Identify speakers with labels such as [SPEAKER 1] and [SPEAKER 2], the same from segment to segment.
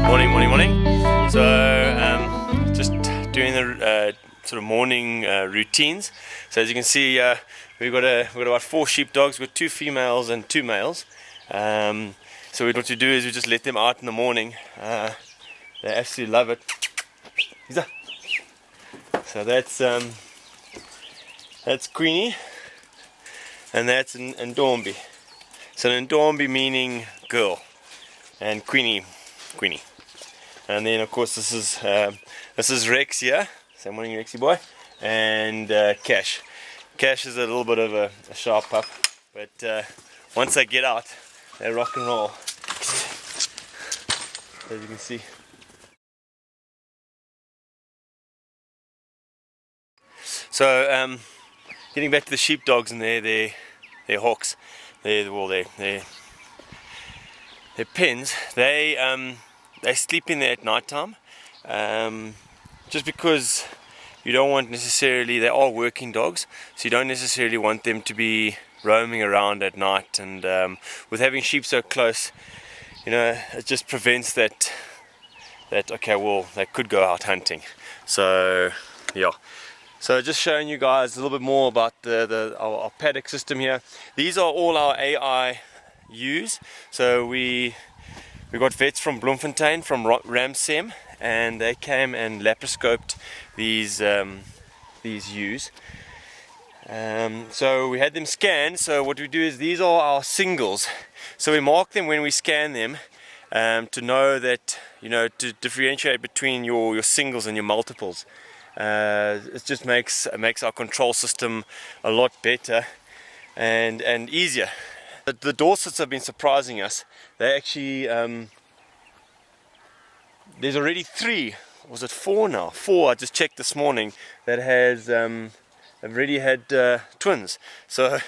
[SPEAKER 1] Morning. So just doing the sort of morning routines. So as you can see, we've got about 4 sheepdogs. We've got 2 females and 2 males. So what we do is we just let them out in the morning. They absolutely love it. So that's Queenie, and that's Ndombi. So Ndombi meaning girl, and Queenie. And then of course this is Rex here. So morning Rexy boy, and Cash. Cash is a little bit of a sharp pup, but once they get out, they rock and roll. As you can see. So getting back to the sheepdogs and their hawks, their pens. They sleep in there at night time, just because you don't want necessarily, they are working dogs, so you don't necessarily want them to be roaming around at night, and with having sheep so close, it just prevents that okay, well, they could go out hunting. So yeah, so just showing you guys a little bit more about our paddock system here. These are all our AI ewes. So we got vets from Bloemfontein, from Ramsem, and they came and laparoscoped these ewes. So we had them scanned. So what we do is, these are our singles. So we mark them when we scan them, to know that, to differentiate between your singles and your multiples. It just makes our control system a lot better and easier. The Dorsets have been surprising us. They actually, there's already 3, was it 4 now? 4, I just checked this morning, that has already had twins. So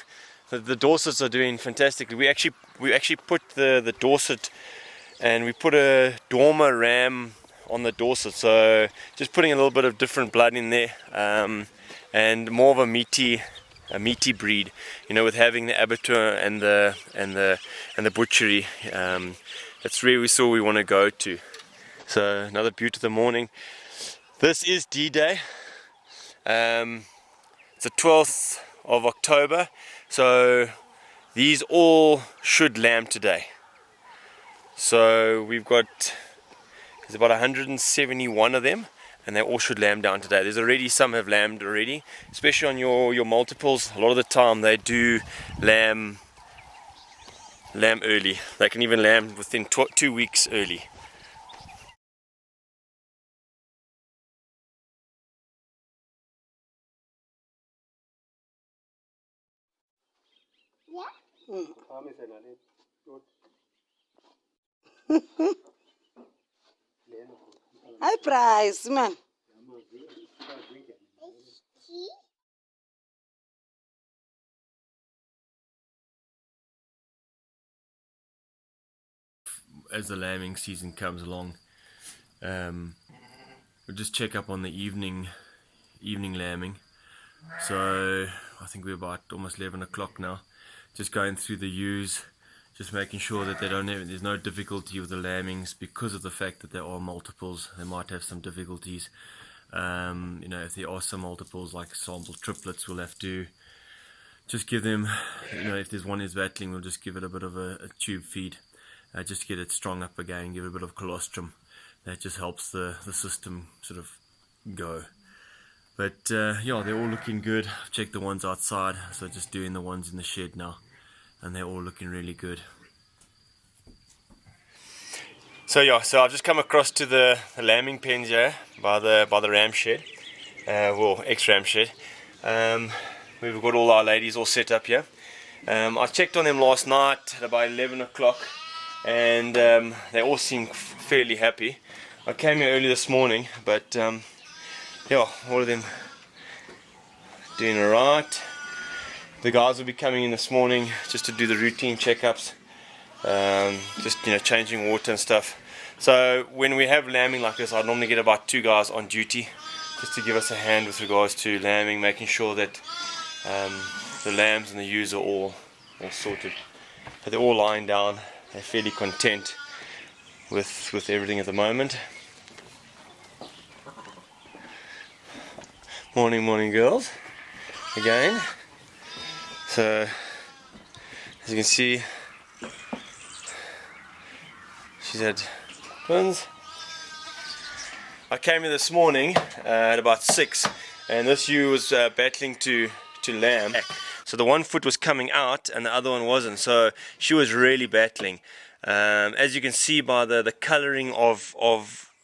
[SPEAKER 1] the Dorsets are doing fantastically. We actually put the Dorset, and we put a Dormer ram on the Dorset, so just putting a little bit of different blood in there, and more of a meaty breed, with having the abattoir and the butchery. That's where we want to go to. So another beauty of the morning. This is D-Day. It's the 12th of October, so these all should lamb today. So we've got, there's about 171 of them, and they all should lamb down today. There's already some have lambed already, especially on your multiples. A lot of the time they do lamb early. They can even lamb within 2 weeks early.
[SPEAKER 2] Hi, prize, man.
[SPEAKER 1] As the lambing season comes along, we'll just check up on the evening lambing. So I think we're about almost 11 o'clock now. Just going through the ewes, just making sure that there's no difficulty with the lambings, because of the fact that there are multiples. They might have some difficulties. If there are some multiples, like sample triplets, we'll have to just give them, if there's one is battling, we'll just give it a bit of a tube feed, just to get it strong up again, give it a bit of colostrum. That just helps the system sort of go. But yeah, they're all looking good. I've checked the ones outside, so just doing the ones in the shed now, and they're all looking really good. So yeah, so I've just come across to the lambing pens here by the ram shed, well, ex-ram shed. We've got all our ladies all set up here. I checked on them last night at about 11 o'clock, and they all seem fairly happy. I came here early this morning, but yeah, all of them doing alright. The guys will be coming in this morning just to do the routine checkups, just changing water and stuff. So when we have lambing like this, I normally get about 2 guys on duty just to give us a hand with regards to lambing, making sure that the lambs and the ewes are all sorted. But they're all lying down, they're fairly content. with everything at the moment. Morning girls again. So as you can see, she's had twins. I came in this morning at about 6, and this ewe was battling to lamb. So the one foot was coming out and the other one wasn't, so she was really battling. As you can see by the colouring of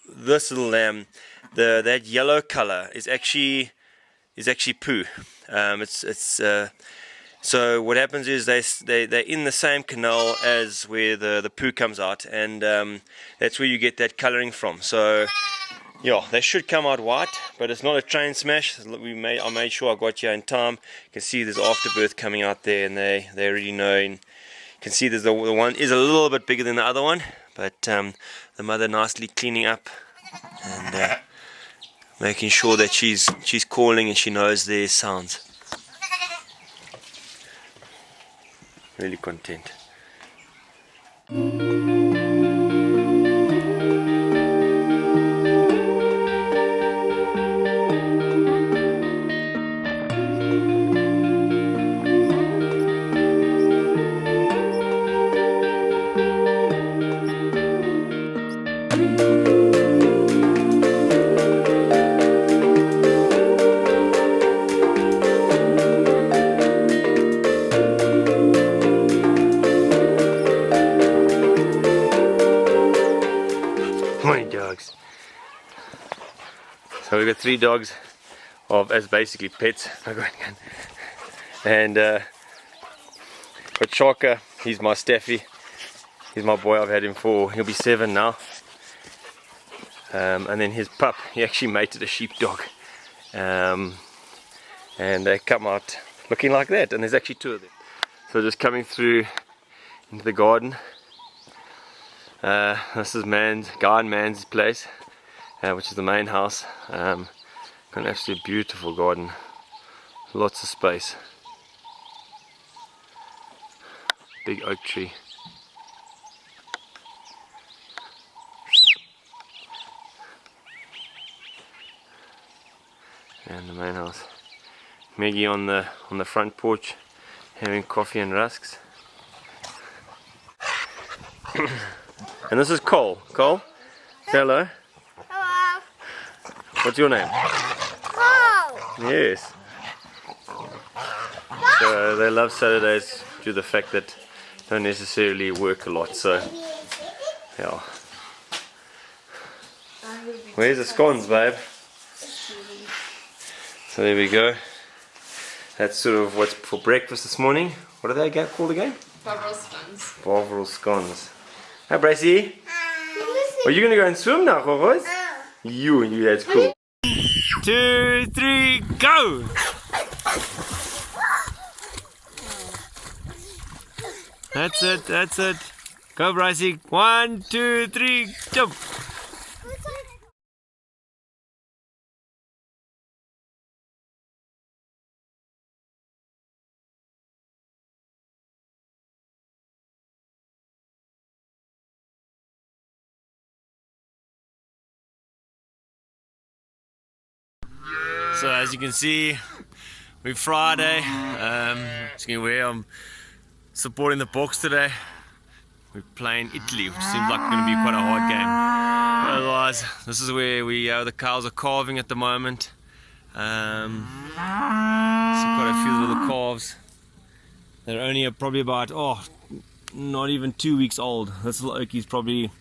[SPEAKER 1] this little lamb, that yellow colour is actually poo. So what happens is they're in the same canal as where the poo comes out, and that's where you get that colouring from. So yeah, they should come out white, but it's not a train smash. I made sure I got here in time. You can see there's afterbirth coming out there, and they already know. And you can see there's the one is a little bit bigger than the other one, but the mother nicely cleaning up and making sure that she's calling and she knows their sounds. Really content. Morning dogs. So we've got 3 dogs as basically pets. And got Shaka, he's my Staffy. He's my boy, I've had him he'll be 7 now. And then his pup, he actually mated a sheepdog. And they come out looking like that, and there's actually 2 of them. So just coming through into the garden. This is Guy and Man's place, which is the main house. Got an absolutely beautiful garden, lots of space, big oak tree. And the main house. Maggie on the front porch having coffee and rusks. And this is Cole. Cole, say hello.
[SPEAKER 3] Hello.
[SPEAKER 1] What's your name?
[SPEAKER 3] Cole.
[SPEAKER 1] Yes. So they love Saturdays due to the fact that they don't necessarily work a lot. So yeah. Where's the scones, babe? So there we go. That's sort of what's for breakfast this morning. What are they called again?
[SPEAKER 4] Bovril scones.
[SPEAKER 1] Bovril scones. Hi, Bracey. Are you gonna go and swim now, Gogos? You, that's cool. 2, 3, go! That's it. Go, Bracey. 1, 2, 3, jump! So as you can see, we're Friday. I'm supporting the Boks today. We're playing Italy, which seems like going to be quite a hard game. But otherwise, this is where the cows are calving at the moment. See quite a few little calves. They're only probably about not even 2 weeks old. This little Oakie's probably,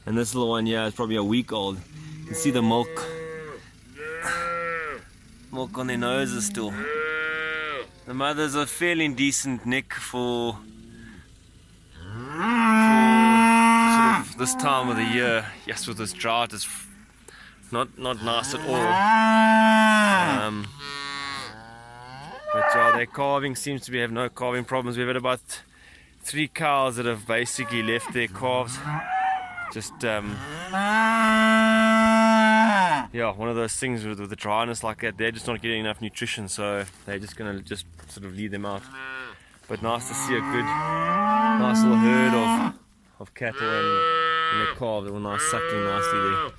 [SPEAKER 1] and this little one here is probably a week old. You can see the milk on their noses still. The mother's a fairly decent neck for sort of this time of the year. Yes, with this drought, it's not nice at all. But their calving seems to have no calving problems. We've had about 3 cows that have basically left their calves. Just one of those things with the dryness like that, they're just not getting enough nutrition, so they're just gonna sort of lead them out. But nice to see a good, nice little herd of cattle and and they calve. They were nice, suckling nicely there.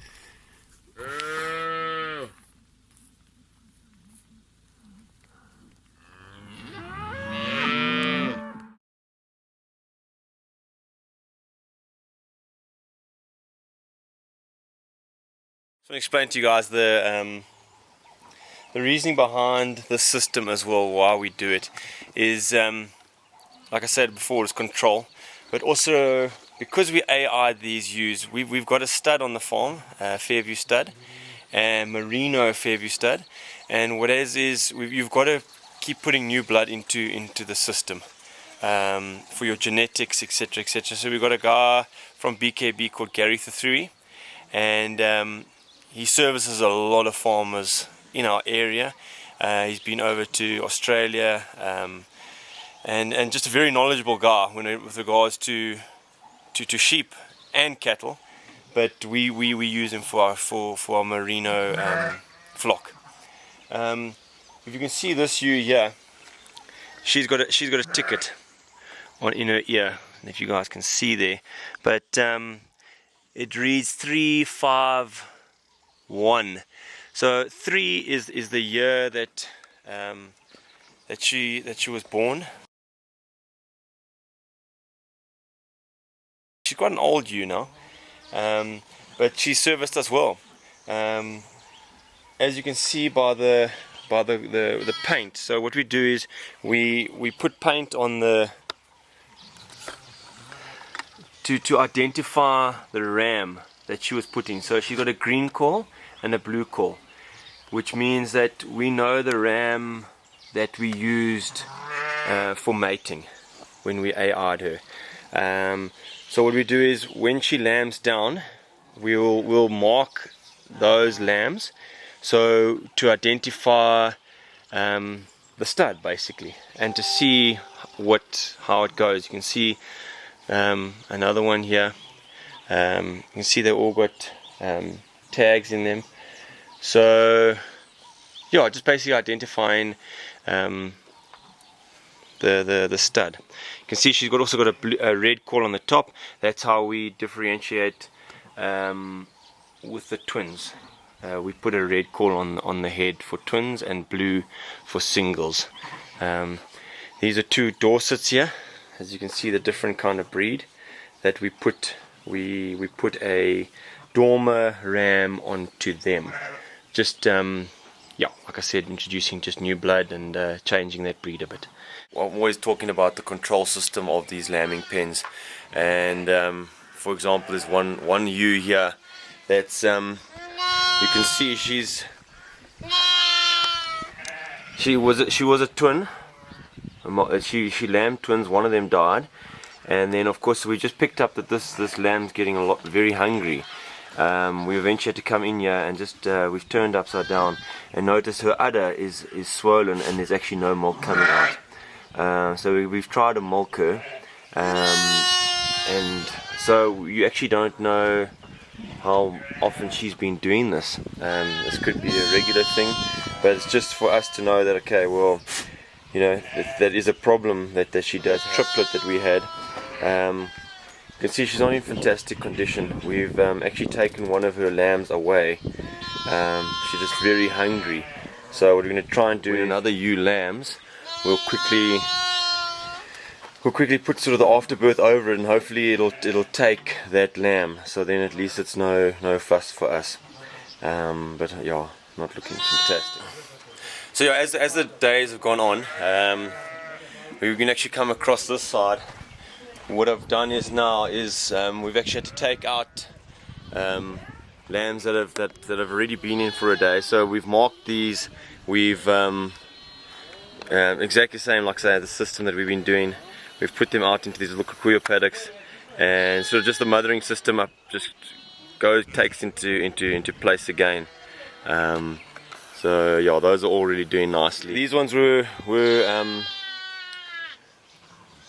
[SPEAKER 1] So I'll explain to you guys the reasoning behind this system as well, why we do it, is like I said before, it's control, but also because we AI these ewes, we've got a stud on the farm, Fairview stud, and Merino Fairview stud, and what it is you've got to keep putting new blood into the system for your genetics, etc., etc. So we've got a guy from BKB called Gary Thathui, and he services a lot of farmers in our area. He's been over to Australia, and just a very knowledgeable guy with regards to sheep and cattle. But we use him for our merino flock. If you can see this ewe here, she's got a ticket in her ear. If you guys can see there, but it reads 351. So 3 is the year that she was born. She's quite an old ewe now, but she serviced us well. As you can see by the paint. So what we do is we put paint on the to identify the ram that she was putting. So she got a green call and a blue call, which means that we know the ram that we used for mating when we AI'd her. So what we do is when she lambs down, we'll mark those lambs, so to identify the stud basically, and to see how it goes. You can see another one here. You can see they all got tags in them. So yeah, just basically identifying the stud. You can see she's also got a red call on the top. That's how we differentiate with the twins. We put a red call on the head for twins and blue for singles. These are 2 Dorsets here. As you can see, the different kind of breed that we put a Dormer ram onto them. Just yeah, like I said, introducing just new blood and changing that breed a bit. Well, I'm always talking about the control system of these lambing pens, and for example, there's one ewe here that's you can see she was a twin. She lambed twins. One of them died, and then of course we just picked up that this lamb's getting very hungry. We eventually had to come in here and just we've turned upside down and notice her udder is swollen and there's actually no milk coming out. So we've tried to milk her, and so you actually don't know how often she's been doing this. This could be a regular thing, but it's just for us to know that, okay, well, you know, that is a problem that she does. Triplet that we had. You can see she's not in fantastic condition. We've actually taken one of her lambs away. She's just very hungry. So what we're going to try and do with another ewe lambs, we'll quickly put sort of the afterbirth over it, and hopefully it'll take that lamb. So then at least it's no fuss for us. But yeah, not looking fantastic. So yeah, as the days have gone on, we can actually come across this side. What I've done is we've actually had to take out lambs that have already been in for a day. So we've marked these. We've exactly the same, like I say, the system that we've been doing. We've put them out into these little Kikuyu paddocks, and sort of just the mothering system takes into place again. So yeah, those are all really doing nicely. These ones were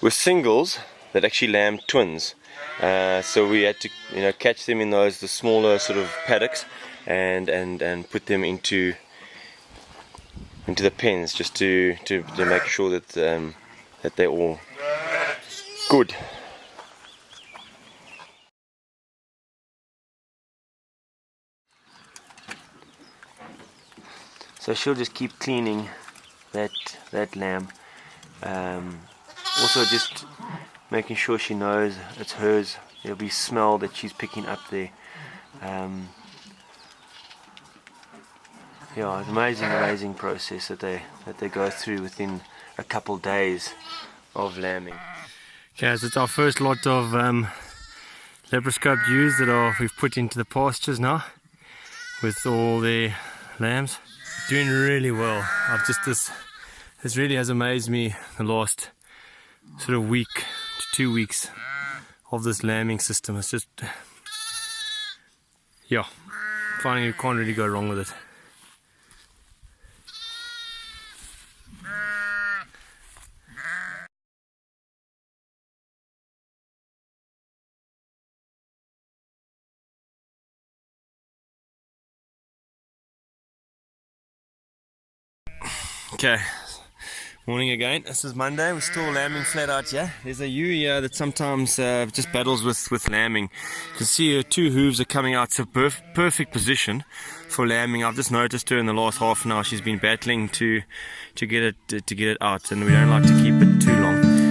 [SPEAKER 1] singles that actually lambed twins. So we had to, you know, catch them in the smaller sort of paddocks and put them into the pens, just to make sure that they're all good. So she'll just keep cleaning that lamb. Also just making sure she knows it's hers. There'll be smell that she's picking up there. Yeah, it's amazing process that they go through within a couple days of lambing. Okay, so it's our first lot of laparoscope ewes that we've put into the pastures now with all the lambs. Doing really well. This really has amazed me the last sort of week to 2 weeks of this lambing system. It's just, yeah, finding you can't really go wrong with it. Okay, morning again. This is Monday. We're still lambing flat out here. There's a ewe here that sometimes just battles with lambing. You can see her 2 hooves are coming out to perfect position for lambing. I've just noticed her in the last half an hour. She's been battling to get it out, and we don't like to keep it too long.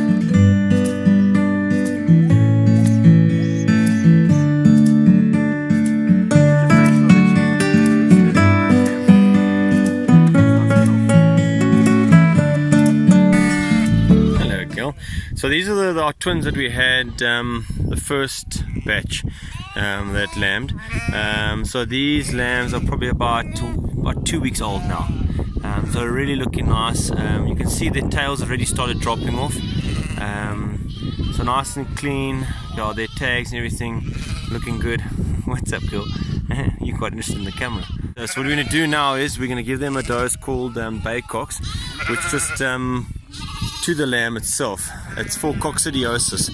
[SPEAKER 1] So these are our twins that we had the first batch that lambed. So these lambs are probably about 2 weeks old now. So they're really looking nice. You can see their tails already started dropping off. So nice and clean. Yeah, their tags and everything looking good. What's up, girl? You're quite interested in the camera. So what we're going to do now is we're going to give them a dose called Baycox, which just to the lamb itself. It's for coccidiosis,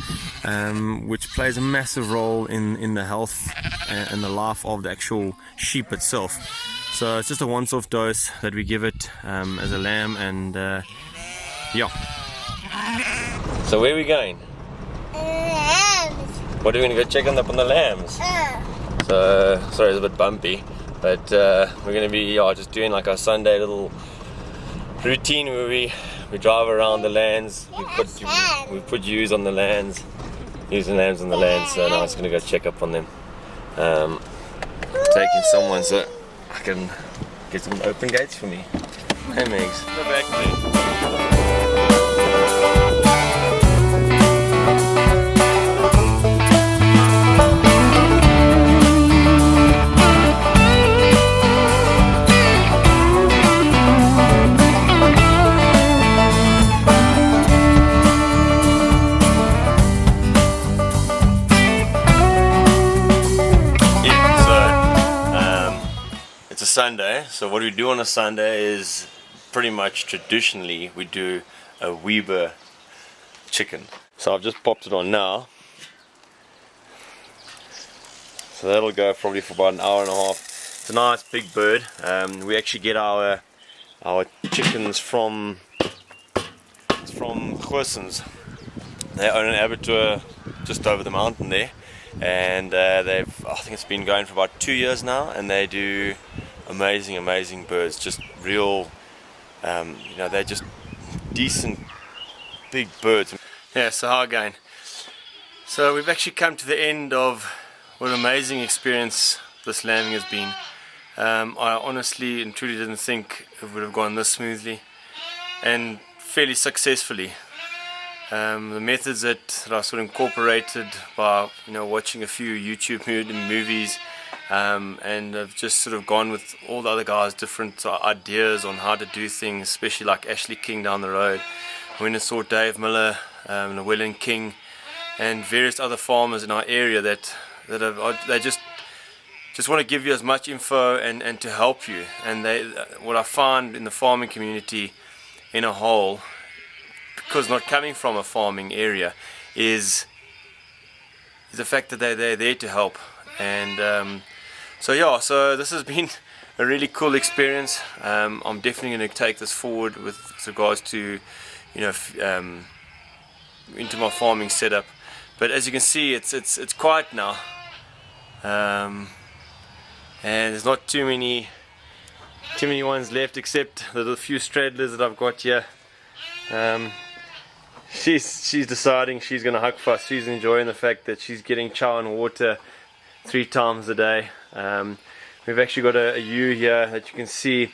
[SPEAKER 1] which plays a massive role in the health and the life of the actual sheep itself. So it's just a once-off dose that we give it as a lamb, and yeah. So where are we going? What are we going to go check on the lambs? So sorry, it's a bit bumpy, but we're going to be just doing like our Sunday little routine where we drive around the lands. We put ewes on the lands, ewes and lambs on the lands. So now I'm just going to go check up on them. Taking someone so I can get some open gates for me. Hey Megs. Go back there. Sunday. So what we do on a Sunday is pretty much traditionally we do a Weber chicken. So I've just popped it on now. So that'll go probably for about an hour and a half. It's a nice big bird. We actually get our chickens from Goossens. They own an abattoir just over the mountain there, and I think it's been going for about 2 years now, and they do amazing birds, just real, they're just decent big birds. Yeah, so how again? So we've actually come to the end of what an amazing experience this lambing has been. I honestly and truly didn't think it would have gone this smoothly and fairly successfully. The methods that I sort of incorporated by watching a few YouTube movies, and I've just sort of gone with all the other guys' different ideas on how to do things, especially like Ashley King down the road. I went and saw Dave Miller, Llewellyn King, and various other farmers in our area that they just want to give you as much info and to help you. And what I find in the farming community in a whole, because not coming from a farming area, is the fact that they're there to help. And so this has been a really cool experience. I'm definitely going to take this forward with regards to into my farming setup. But as you can see, it's quiet now, and there's not too many too many ones left, except the few straddlers that I've got here. She's deciding she's going to hug fuss. She's enjoying the fact that she's getting chow and water 3 times a day. We've actually got a ewe here that you can see.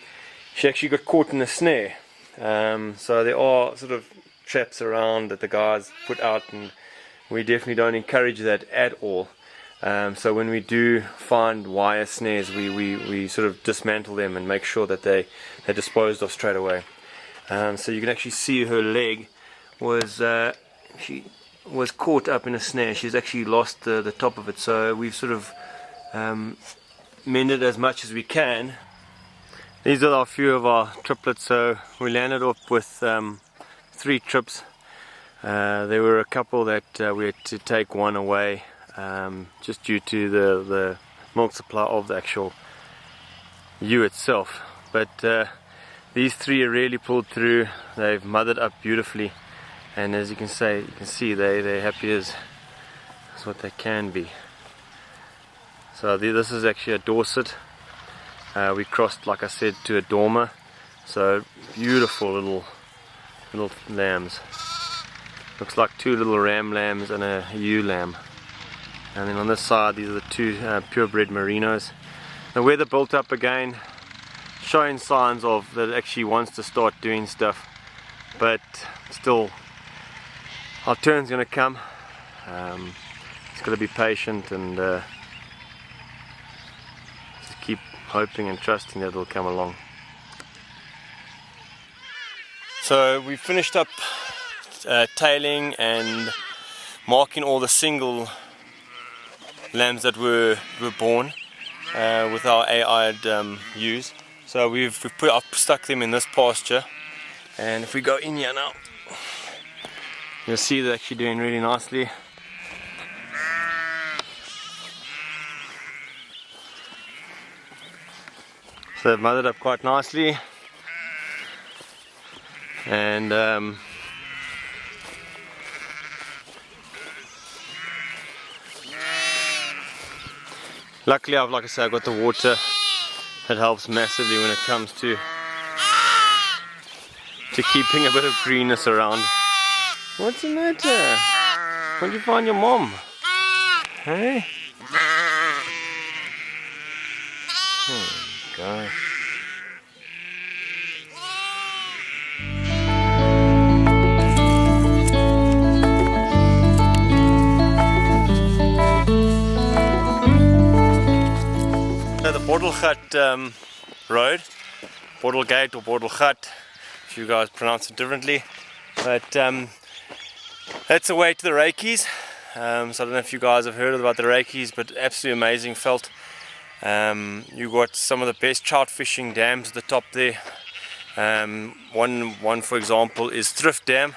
[SPEAKER 1] She actually got caught in a snare. So there are sort of traps around that the guys put out, and we definitely don't encourage that at all. So when we do find wire snares, we sort of dismantle them and make sure that they're disposed of straight away. So you can actually see her leg she was caught up in a snare. She's actually lost the top of it, so we've sort of mended as much as we can. These are a few of our triplets, so we landed up with 3 trips. There were a couple that we had to take one away just due to the milk supply of the actual ewe itself, but these 3 are really pulled through. They've mothered up beautifully, and as you can see they're happy as what they can be. So this is actually a Dorset. We crossed, like I said, to a Dormer. So beautiful little lambs. Looks like 2 little ram lambs and a ewe lamb. And then on this side, these are the 2 purebred merinos. The weather built up again, showing signs of that it actually wants to start doing stuff, but still our turn's going to come. It's got to be patient and just keep hoping and trusting that it'll come along. So we finished up tailing and marking all the single lambs that were born with our AI'd ewes. So I've stuck them in this pasture, and if we go in here now, you'll see they're actually doing really nicely. So they've mothered up quite nicely, and luckily like I say, I've got the water. That helps massively when it comes to keeping a bit of greenness around. What's the matter? Where'd you find your mom? Hey? Oh gosh. The Bordelgat road, Bordelgate or Bordelgat, if you guys pronounce it differently, but that's the way to the Reikis. So I don't know if you guys have heard about the Reikis, but absolutely amazing veld. You got some of the best trout fishing dams at the top there. One for example is Thrift Dam.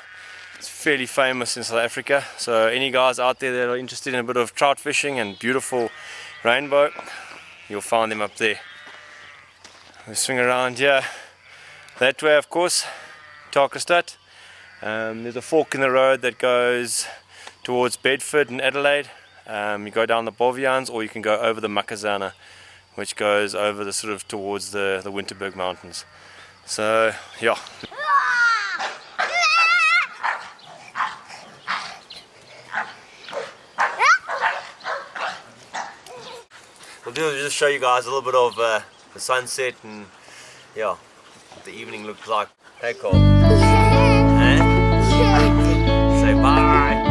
[SPEAKER 1] It's fairly famous in South Africa, so any guys out there that are interested in a bit of trout fishing and beautiful rainbow, you'll find them up there. We swing around here that way, of course, Tarkastad. There's a fork in the road that goes towards Bedford and Adelaide. You go down the Bovians, or you can go over the Makazana, which goes over the sort of towards the Winterberg Mountains. So yeah. We'll just show you guys a little bit of the sunset, and yeah, what the evening looks like. Hey Cole. Eh? Say bye.